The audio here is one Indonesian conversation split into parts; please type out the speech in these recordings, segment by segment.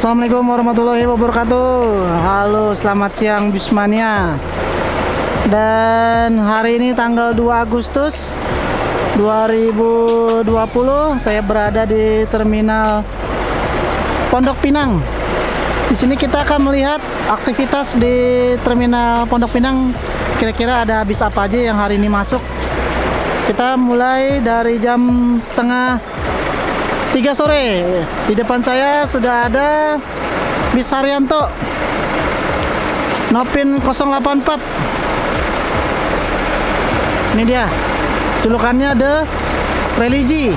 Assalamualaikum warahmatullahi wabarakatuh. Halo, selamat siang Bismania. Dan hari ini tanggal 2 Agustus 2020, saya berada di terminal Pondok Pinang. Di sini kita akan melihat aktivitas di terminal Pondok Pinang. Kira-kira ada bis apa aja yang hari ini masuk. Kita mulai dari jam setengah 3 sore. Di depan saya sudah ada bis Haryanto Nopin 084. Ini dia, julukannya The Religi.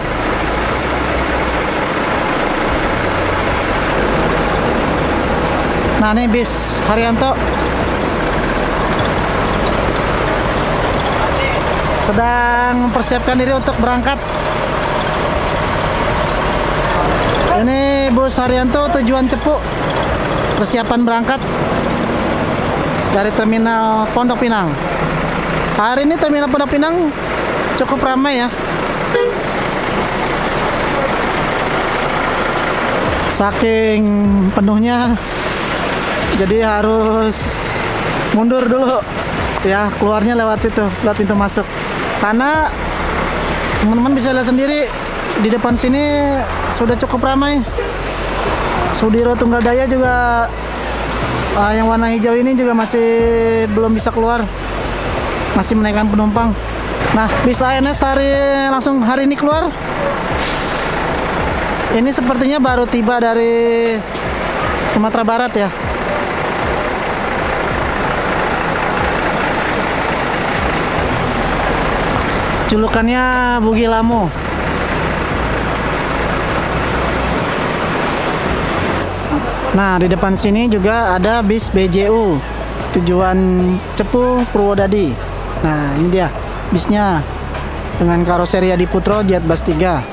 Nah, ini bis Haryanto sedang mempersiapkan diri untuk berangkat. Ini bus Haryanto tujuan Cepu, persiapan berangkat dari terminal Pondok Pinang. Hari ini terminal Pondok Pinang cukup ramai ya. Saking penuhnya, jadi harus mundur dulu ya, keluarnya lewat situ, lewat pintu masuk. Karena teman-teman bisa lihat sendiri di depan sini sudah cukup ramai. Sudiro Tunggadaya juga yang warna hijau ini juga masih belum bisa keluar, masih menaikkan penumpang. Nah, bis ANS langsung hari ini keluar. Ini sepertinya baru tiba dari Sumatera Barat ya. Julukannya Bugi Lamu. Nah, di depan sini juga ada bis BJU tujuan Cepu Purwodadi. Nah, ini dia bisnya dengan karoseri Adi Putro Jet Bus 3.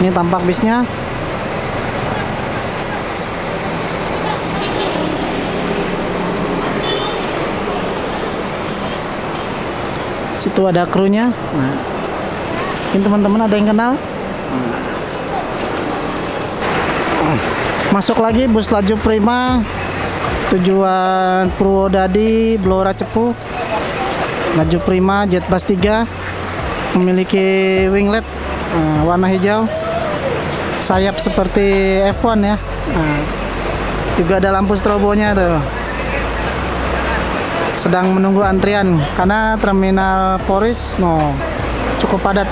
Ini tampak bisnya. Situ ada krunya. Nah, ini teman-teman ada yang kenal. Masuk lagi bus laju prima tujuan Purwodadi Blora Cepu. Laju prima Jet Bus 3, memiliki winglet warna hijau, sayap seperti F1 ya. Juga ada lampu strobonya tuh. Sedang menunggu antrian karena terminal Poris cukup padat.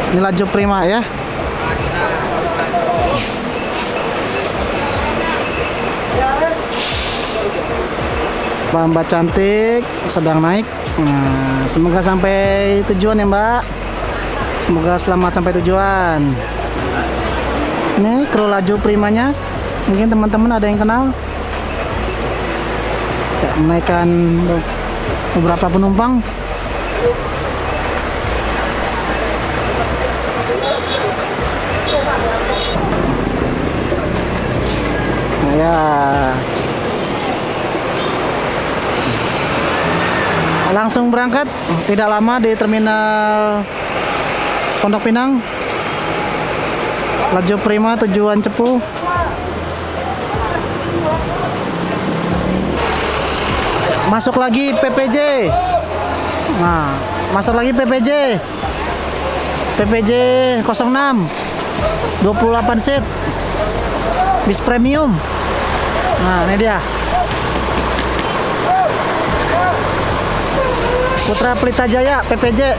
Ini laju prima ya. Mbak cantik sedang naik. Nah, semoga sampai tujuan ya Mbak. Semoga selamat sampai tujuan. Ini kru laju primanya. Mungkin teman-teman ada yang kenal. Ya, menaikkan beberapa penumpang. Nah, ya. Langsung berangkat, tidak lama di terminal Pondok Pinang. Laju prima tujuan Cepu. Masuk lagi PPJ. Nah, masuk lagi PPJ 06 28 seat bis premium. Nah, ini dia Putra Pelita Jaya PPJ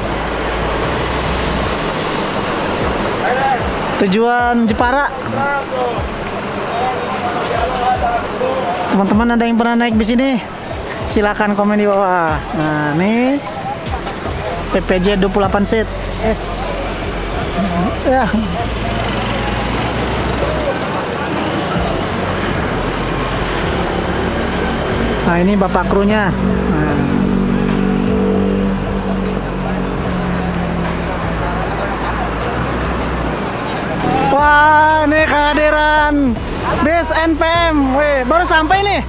tujuan Jepara. Teman-teman ada yang pernah naik bis ini? Silakan komen di bawah. Nah, ini PPJ 28 seat. Ya. Nah, ini bapak krunya. Nah. Wah, ini kehadiran bis NPM. Weh, baru sampai nih.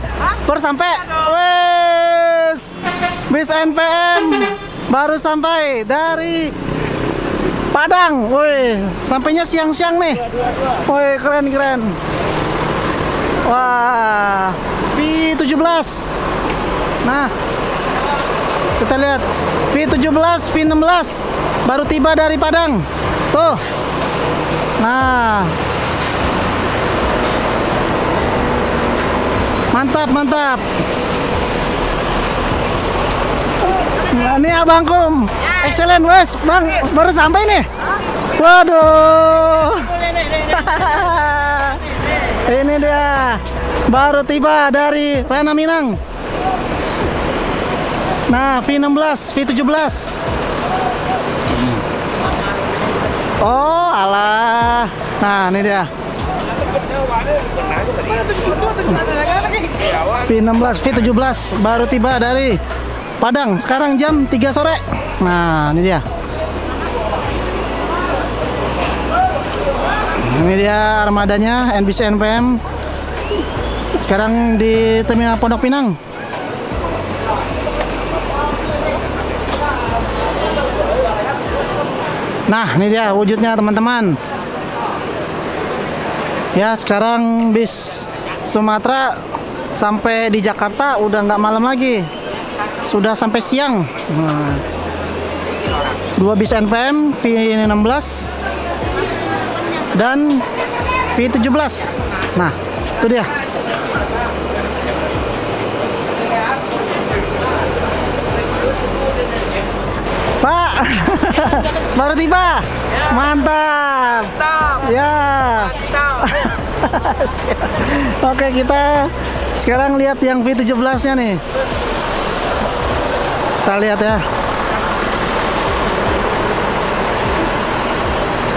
Baru sampai. Wes. Bis NPM baru sampai dari Padang. Woi, sampainya siang-siang nih. Woi, keren. Wah, V17. Nah, kita lihat V17, V16 baru tiba dari Padang. Tuh. Nah, mantap. Nah, ini abangku, excellent wes, bang, baru sampai nih. Waduh. Ini dia, baru tiba dari Rana Minang. Nah, V16, V17. Oh, alah. Nah, ini dia. V16, V17 baru tiba dari Padang. Sekarang jam 3 sore. Nah, ini dia. Ini dia armadanya NBC NPM. Sekarang di Terminal Pondok Pinang. Nah, ini dia wujudnya teman-teman. Ya, sekarang bis Sumatera sampai di Jakarta udah nggak malam lagi. Sudah sampai siang. Nah, 2 bis NPM, V16 dan V17. Nah, itu dia. Pak, baru tiba. Mantap. Ya. Oke, kita sekarang lihat yang V17-nya nih. Kita lihat ya.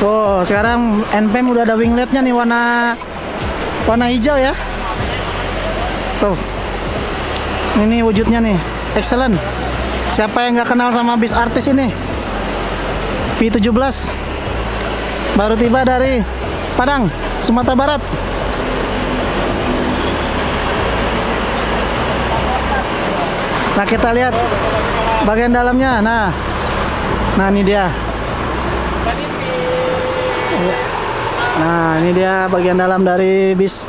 Oh, sekarang NPM udah ada wingletnya nih, warna hijau ya. Tuh. Ini wujudnya nih. Excellent. Siapa yang nggak kenal sama bis artis ini? V17 baru tiba dari Padang, Sumatera Barat. Nah, kita lihat bagian dalamnya. Nah ini dia. Nah, ini dia bagian dalam dari bis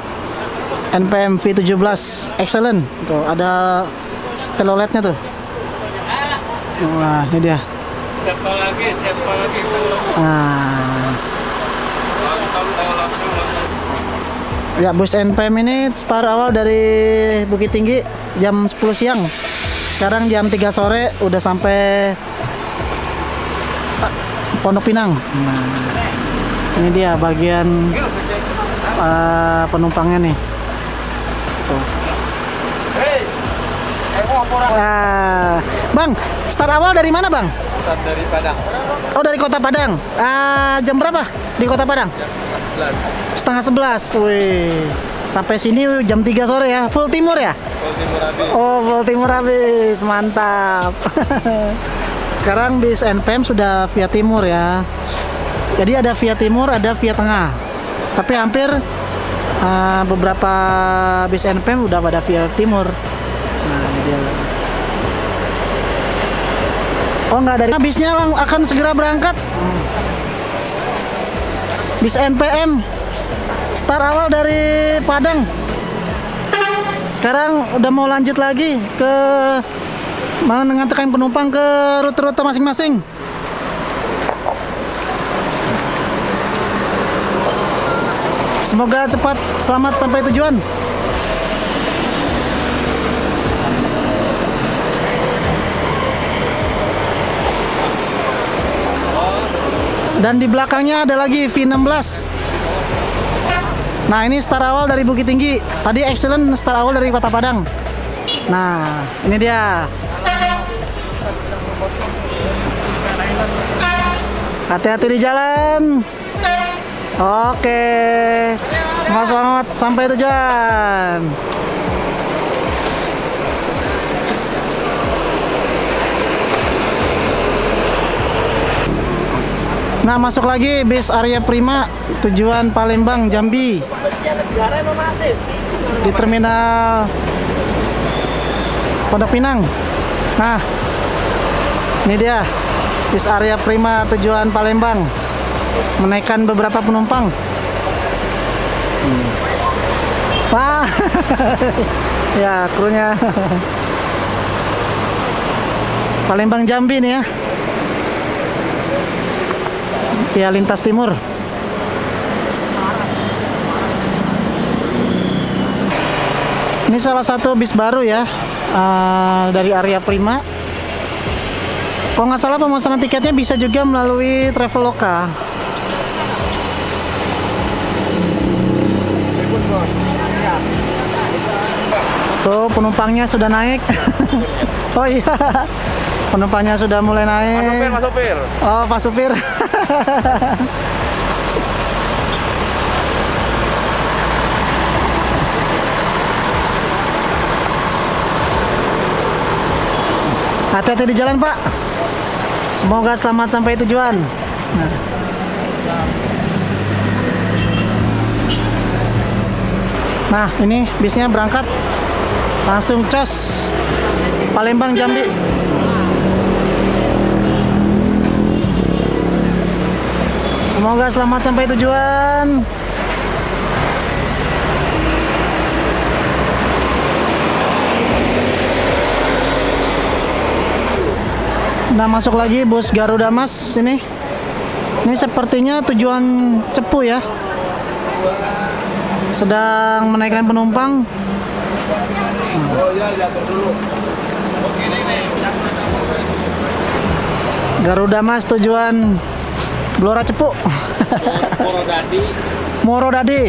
NPM V17 Excellent. Tuh, ada teloletnya tuh. Wah, ini dia. Siapa lagi? Nah. Ya, bus NPM ini start awal dari Bukit Tinggi jam 10 siang. Sekarang jam 3 sore udah sampai Pondok Pinang. Nah, ini dia bagian penumpangnya nih. Tuh. Bang, start awal dari mana, Bang? Start dari Padang. Oh, dari kota Padang. Jam berapa di kota Padang? Jam 10:30. Wih. Sampai sini jam 3 sore ya. Full timur ya? Full timur habis. Oh, full timur habis. Mantap. Sekarang bis NPM sudah via timur ya. Jadi ada via timur, ada via tengah. Tapi hampir beberapa bis NPM udah pada via timur. Nah, ini dia. Oh, nggak dari bisnya akan segera berangkat. Bis NPM start awal dari Padang. Sekarang udah mau lanjut lagi ke mengantarkan penumpang ke rute-rute masing-masing. Semoga cepat selamat sampai tujuan. Dan di belakangnya ada lagi V16. Nah, ini start awal dari Bukit Tinggi. Tadi Excellent start awal dari Kota Padang. Nah, ini dia. Hati-hati di jalan. Oke. Semoga selamat sampai tujuan. Nah, masuk lagi bis Arya Prima tujuan Palembang Jambi di terminal Pondok Pinang. Nah, Ini dia bis Arya Prima tujuan Palembang, menaikkan beberapa penumpang. Wah, ya krunya. Palembang Jambi nih ya, via lintas timur. Ini salah satu bis baru ya, dari Arya Prima. Kalau nggak salah pemesanan tiketnya bisa juga melalui Traveloka. Tuh penumpangnya sudah naik. Oh iya, penumpangnya sudah mulai naik. Mas Sopir. Oh, Pak Supir. Hati-hati di jalan, Pak. Semoga selamat sampai tujuan. Nah, ini bisnya berangkat langsung cos Palembang Jambi. Semoga selamat sampai tujuan. Nah, masuk lagi bus Garuda Mas ini. Ini sepertinya tujuan Cepu ya. Sedang menaikkan penumpang. Garuda Mas tujuan Blora Cepu. Morodadi. Morodadi.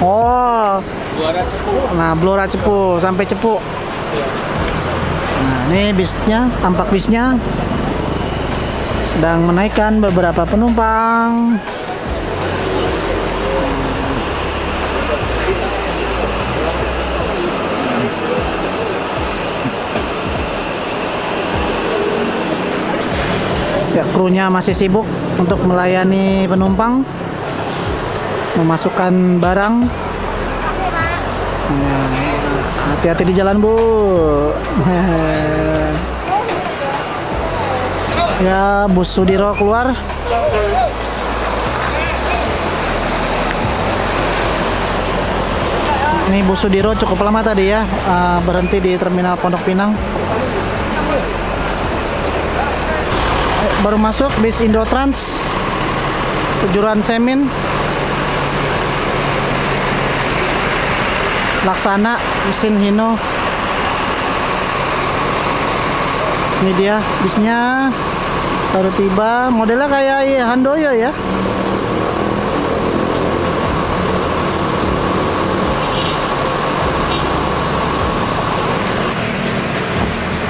Oh. Blora Cepu. Nah, Blora Cepu sampai Cepu. Nah, ini bisnya, tampak bisnya sedang menaikkan beberapa penumpang. Ya, krunya masih sibuk untuk melayani penumpang, memasukkan barang. Hati-hati di jalan, Bu. Ya, bus Sudiro keluar. Ini bus Sudiro cukup lama tadi ya, berhenti di terminal Pondok Pinang. Baru masuk bis Indotrans tujuan Semin, Laksana, mesin Hino. Ini dia bisnya baru tiba, modelnya kayak Handoyo ya.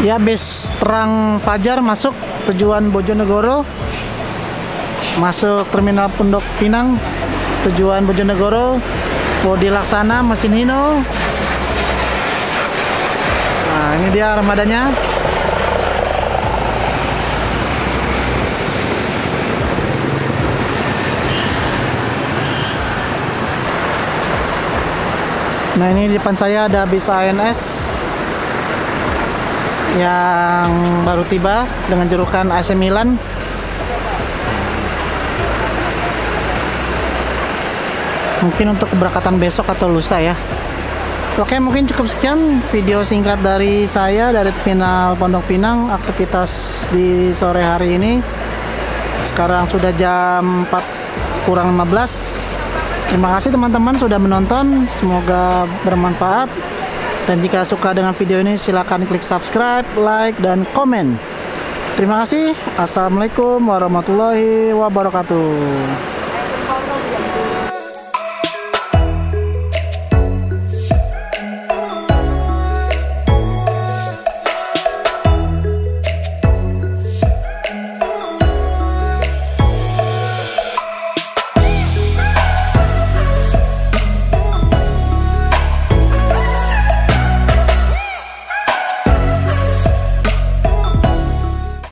Ya, bis Terang Fajar masuk tujuan Bojonegoro, masuk terminal Pondok Pinang tujuan Bojonegoro, Bodi Laksana, mesin Hino. Nah, ini dia armadanya. Nah, ini di depan saya ada bis ANS yang baru tiba dengan julukan AC Milan. Mungkin untuk keberangkatan besok atau lusa ya. Oke, mungkin cukup sekian video singkat dari saya dari terminal Pondok Pinang, aktivitas di sore hari ini. Sekarang sudah jam 4:15. Terima kasih teman-teman sudah menonton, semoga bermanfaat. Dan jika suka dengan video ini silakan klik subscribe, like, dan komen. Terima kasih. Assalamualaikum warahmatullahi wabarakatuh.